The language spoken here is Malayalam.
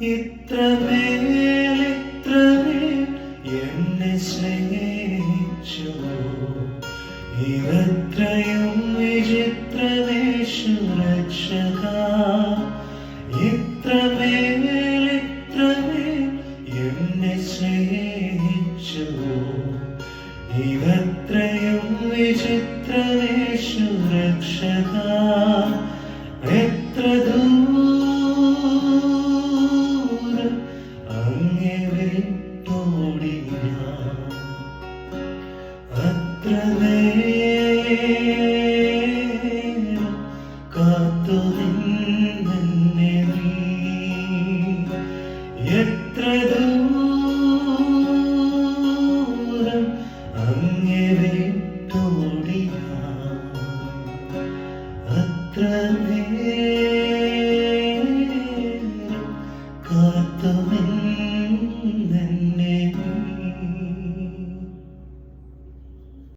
ഇത്രമേൽ ഇത്രമേൽ എന്നെ സ്നേഹിച്ചു, ഇത്രയും വിചിത്രമേശു രക്ഷക. ഇത്രമേൽ ഇത്രമേൽ എന്നെ സ്നേഹിച്ചു, ഇത്രയും വിചിത്രമേശു രക്ഷക. എത്ര ദൂരം അങ്ങേ വിട്ടോടി ഞാൻ, അത്ര നേരം കാത്തു നിന്നെ നീ. എത്ര ദൂരം അങ്ങേ വിട്ടോടി ഞാൻ, അത്ര നേരം കാത്തു നിന്നെ.